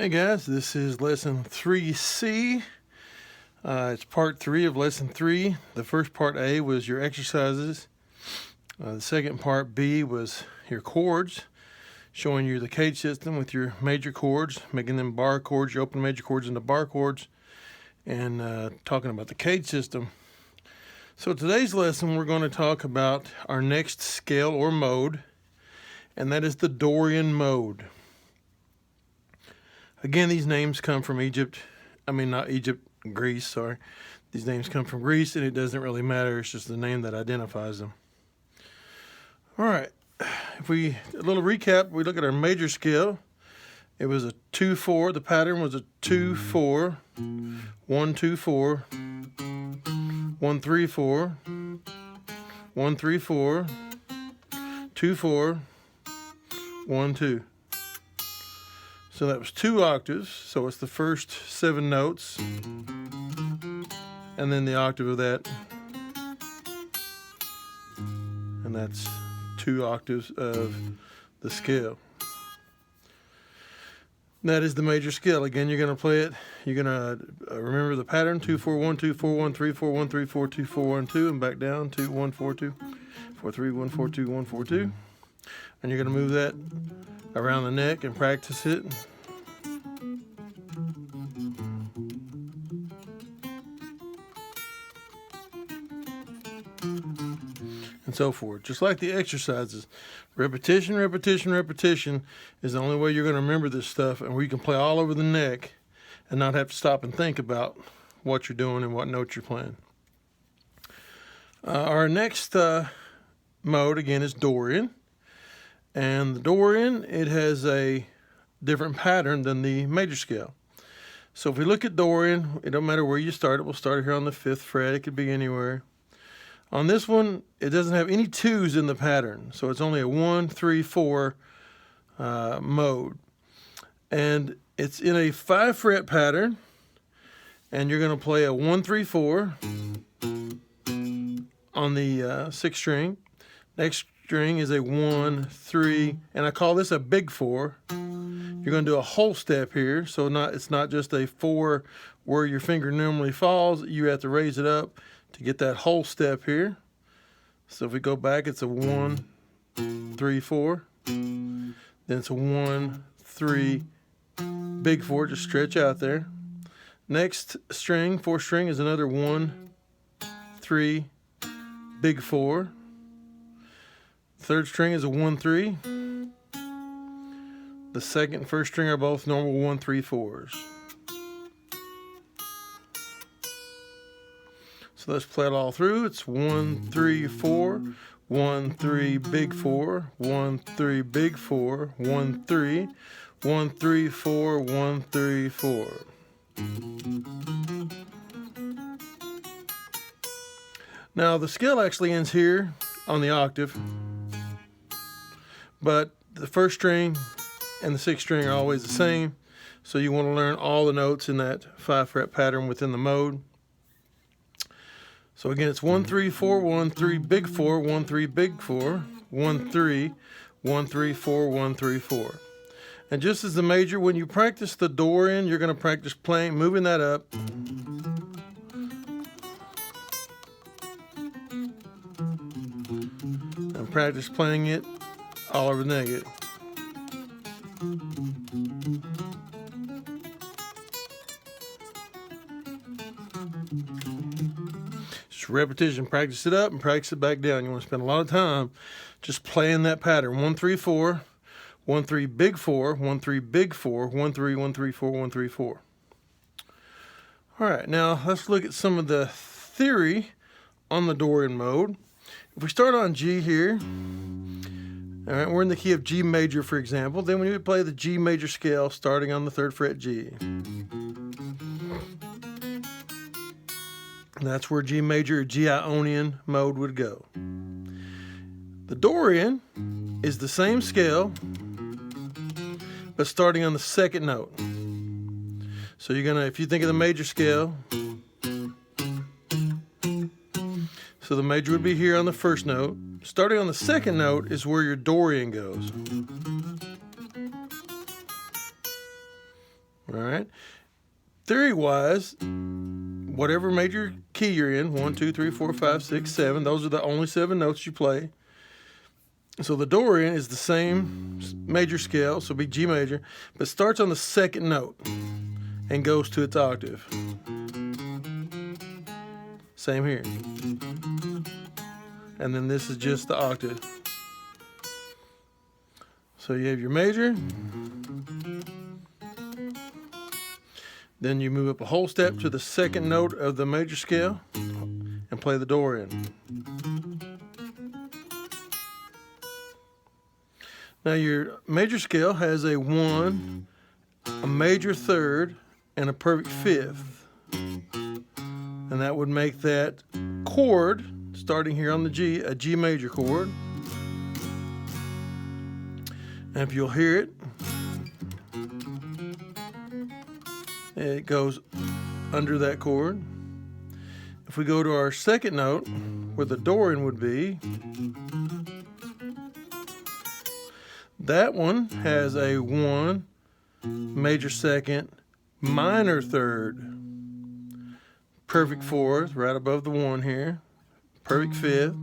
Hey guys, this is lesson 3C. It's part 3 of lesson 3. The first part A was your exercises. The second part B was your chords, showing you the cage system with your major chords, making them bar chords, your open major chords into bar chords, and talking about the cage system. So today's lesson we're going to talk about our next scale or mode, and that is the Dorian mode. Again, these names come from Greece, sorry. These names come from Greece, and it doesn't really matter. It's just the name that identifies them. All right. A little recap, we look at our major scale. It was a 2-4. The pattern was a 2-4, 1-2-4, 1-3-4, 1-3-4, 2-4, 1-2. So that was 2 octaves, so it's the first 7 notes, and then the octave of that, and that's 2 octaves of the scale. That is the major scale. Again, you're going to play it, you're going to remember the pattern, 2-4-1-2, 4-1-3-4, 1-3-4, 2-4-1-2, and back down, 2-1-4-2, 4-3, 1-4-2, 1-4-2, and you're going to move that around the neck and practice it. And so forth. Just like the exercises. Repetition, repetition, repetition is the only way you're going to remember this stuff, and where you can play all over the neck and not have to stop and think about what you're doing and what notes you're playing. Our next mode, again, is Dorian. And the Dorian, it has a different pattern than the major scale. So if we look at Dorian, it don't matter where you start. We'll start here on the 5th fret. It could be anywhere. On this one, it doesn't have any 2s in the pattern. So it's only a 1-3-4 mode. And it's in a 5 fret pattern. And you're going to play a 1-3-4 on the 6th string. Next string is a 1-3, and I call this a big 4. You're going to do a whole step here, so it's not just a 4 where your finger normally falls. You have to raise it up to get that whole step here. So if we go back, it's a 1-3-4. Then it's a 1-3 big 4. Just stretch out there. Next string, 4th string, is another 1-3 big 4. 3rd string is a 1-3. The 2nd and 1st string are both normal 1-3-4s. So let's play it all through. It's 1-3-4, 1-3 big 4, 1-3 big 4, 1-3, 1-3-4, 1-3-4. Now the scale actually ends here on the octave, but the 1st string and the 6th string are always the same, so you want to learn all the notes in that 5 fret pattern within the mode. So again, it's 1-3-4, 1-3 big 4, 1-3 big 4, 1-3, 1-3-4, 1-3-4. And just as the major, when you practice the Dorian, you're going to practice playing, moving that up. And practice playing it all over the neck. Just repetition. Practice it up and practice it back down. You want to spend a lot of time just playing that pattern. 1-3-4, 1-3 big 4, 1-3 big 4, 1-3, 1-3-4, 1-3-4. All right, now let's look at some of the theory on the Dorian mode. If we start on G here, all right, we're in the key of G major, for example. Then we would play the G major scale starting on the 3rd fret G. And that's where G major or G Ionian mode would go. The Dorian is the same scale, but starting on the 2nd note. So you're gonna, if you think of the major scale, so the major would be here on the 1st note. Starting on the 2nd note is where your Dorian goes. All right. Theory-wise, whatever major key you're in, 1, 2, 3, 4, 5, 6, 7, those are the only 7 notes you play. So the Dorian is the same major scale, so it'll be G major, but starts on the second note and goes to its octave. Same here. And then this is just the octave. So you have your major, then you move up a whole step to the second note of the major scale and play the Dorian. Now your major scale has a 1, a major third, and a perfect fifth. And that would make that chord, starting here on the G, a G major chord. And if you'll hear it, it goes under that chord. If we go to our second note, where the Dorian would be, that one has a 1, major second, minor third, perfect fourth, right above the 1 here, perfect fifth,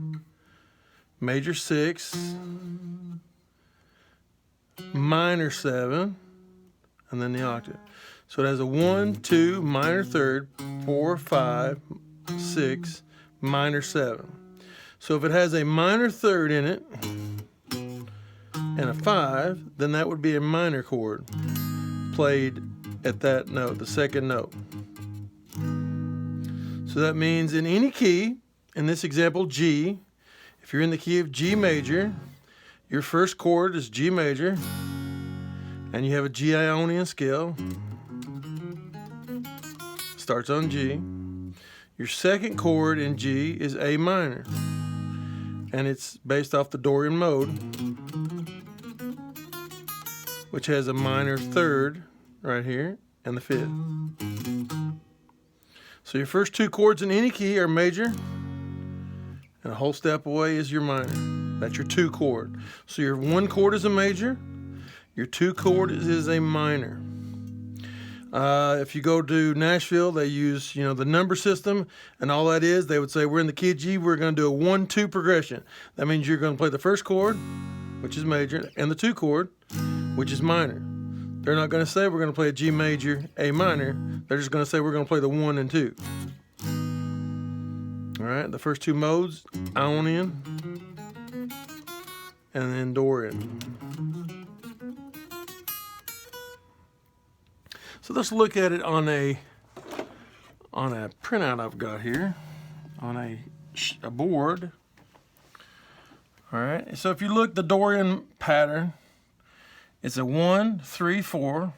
major 6, minor 7, and then the octave. So it has a 1, 2, minor third, 4, 5, 6, minor 7. So if it has a minor third in it and a 5, then that would be a minor chord played at that note, the second note. So that means in any key, in this example G, if you're in the key of G major, your first chord is G major, and you have a G Ionian scale, starts on G. Your second chord in G is A minor, and it's based off the Dorian mode, which has a minor third right here and the fifth. So your first 2 chords in any key are major, and a whole step away is your minor. That's your 2 chord. So your 1 chord is a major, your 2 chord is a minor. If you go to Nashville, they use the number system, and all that is, they would say we're in the key of G, we're going to do a 1-2 progression. That means you're going to play the first chord, which is major, and the 2 chord, which is minor. They're not going to say we're going to play a G major, A minor. They're just going to say we're going to play the 1 and 2. All right, the first 2 modes, Ionian and then Dorian. So let's look at it on a printout I've got here, on a board. All right, so if you look, the Dorian pattern, it's a 1, 3, 4,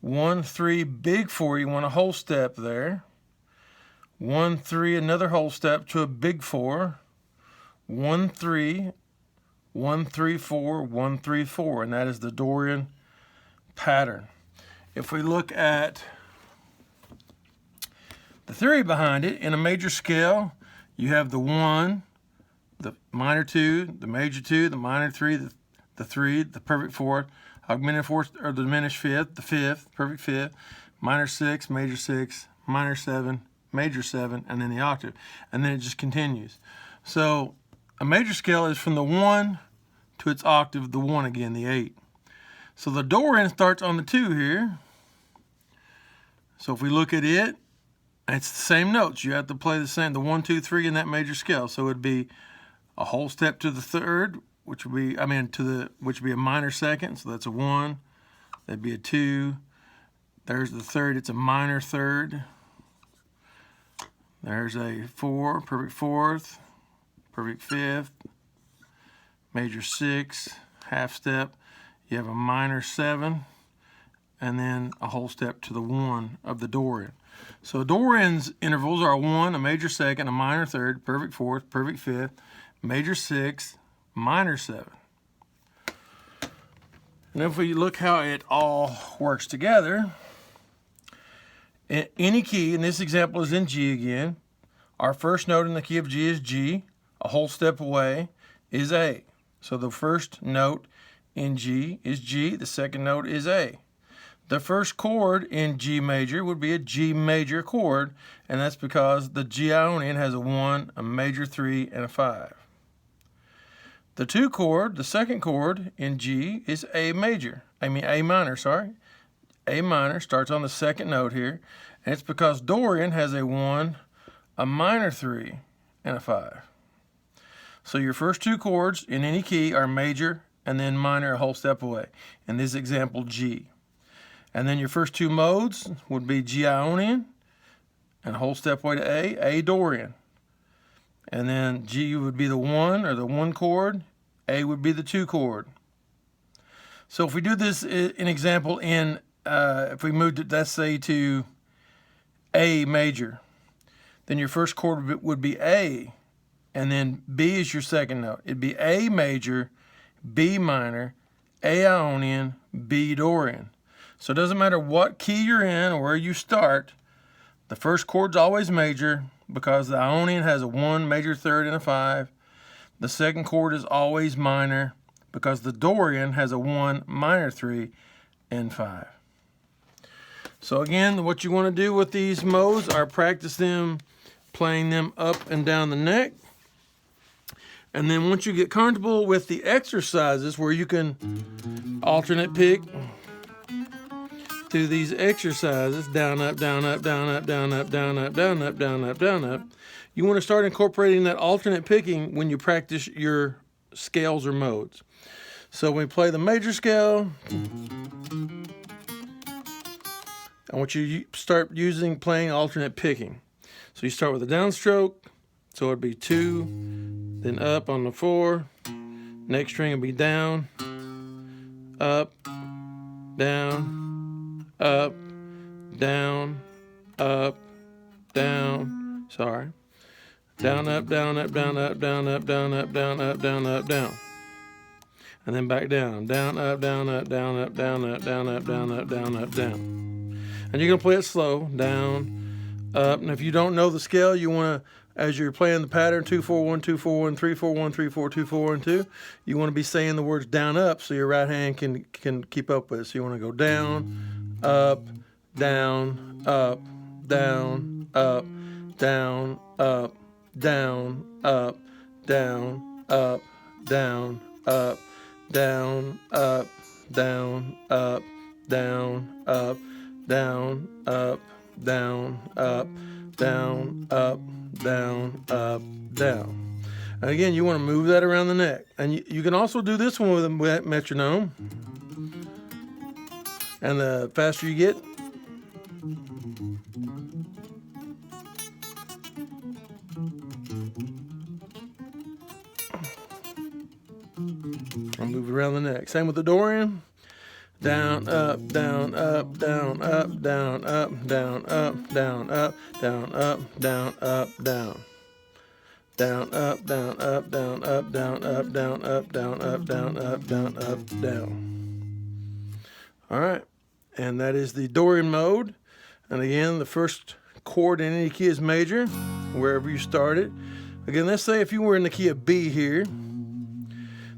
1, 3, big 4. You want a whole step there. 1, 3, another whole step to a big 4. 1, 3, 1, 3, 4, 1, 3, 4, and that is the Dorian pattern. If we look at the theory behind it, in a major scale, you have the 1, the minor 2, the major 2, the minor 3, the 3, the perfect fourth, augmented fourth or the diminished fifth, the fifth, perfect fifth, minor 6, major 6, minor 7, major 7, and then the octave. And then it just continues. So a major scale is from the 1 to its octave, the 1 again, the 8. So the Dorian starts on the 2 here. So if we look at it, it's the same notes. You have to play the same, the 1, 2, 3 in that major scale. So it'd be a whole step to the third, which would be, which would be a minor second. So that's a 1. That'd be a 2. There's the third. It's a minor third. There's a 4, perfect fourth, perfect fifth, major 6, half step. You have a minor 7, and then a whole step to the 1 of the Dorian. So Dorian's intervals are a 1, a major second, a minor third, perfect fourth, perfect fifth, major 6, minor 7. And if we look how it all works together, in any key, and this example is in G again, our first note in the key of G is G, a whole step away is A. So the first note in G is G, the second note is A. the first chord in G major would be a G major chord, and that's because the G Ionian has a 1, a major 3, and a 5. The 2 chord, the second chord in G, is A minor, sorry. A minor starts on the second note here, and it's because Dorian has a 1, a minor 3, and a 5. So your first 2 chords in any key are major and then minor a whole step away. In this example, G. And then your first 2 modes would be G Ionian and a whole step away to A Dorian. And then G would be the 1 or the 1 chord, A would be the 2 chord. So if we do this in example in, if we moved it, let's say, to A major, then your first chord would be A, and then B is your second note. It'd be A major, B minor, A Ionian, B Dorian. So it doesn't matter what key you're in or where you start, the first chord's always major because the Ionian has a 1, major 3rd, and a 5. The second chord is always minor because the Dorian has a 1, minor 3, and 5. So again, what you want to do with these modes are practice them, playing them up and down the neck. And then once you get comfortable with the exercises where you can alternate pick through these exercises, down, up, down, up, down, up, down, up, down, up, down, up, down, up, down, up, you want to start incorporating that alternate picking when you practice your scales or modes. So when we play the major scale, I want you to start playing alternate picking. So you start with a downstroke, so it'd be 2, then up on the 4, next string will be down, up, down, up, down, up, down, sorry. Down, up, down, up, down, up, down, up, down, up, down, up, down, up, down. And then back down. Down, up, down, up, down, up, down, up, down, up, down, up, down, up, down. And you're going to play it slow. Down, up. And if you don't know the scale, you want to, as you're playing the pattern, 2, 4, 1, 2, 4, 1, 3, 4, 1, 3, 4, 2, 4, 1, 2, you want to be saying the words down, up so your right hand can keep up with it. So you want to go down, up, down, up, down, up, down, up, down, up, down, up, down, up, down, up, down, up, down, up, down, up, down, up, down, up, down, up, down. And again, you want to move that around the neck. And you can also do this one with a metronome. And the faster you get, I'll move it around the neck. Same with the Dorian. Down, up, down, up, down, up, down, up, down, up, down, up, down, up, down, up, down. Down, up, down, up, down, up, down, up, down, up, down, up, down, up, down, up, down. All right. And that is the Dorian mode. And again, the first chord in any key is major, wherever you started. Again, let's say if you were in the key of B here,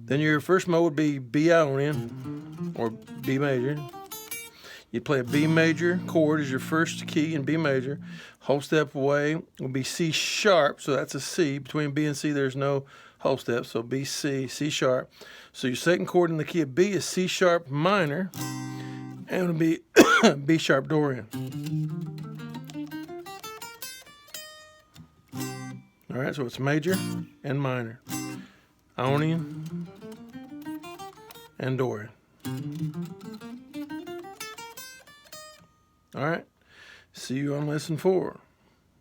then your first mode would be B Ionian, or B major. You'd play a B major chord as your first key in B major. Whole step away will be C sharp, so that's a C. Between B and C, there's no whole step, so B, C, C sharp. So your second chord in the key of B is C sharp minor, and it'll be B sharp Dorian. All right, so it's major and minor. Ionian and Dorian. All right, see you on lesson 4.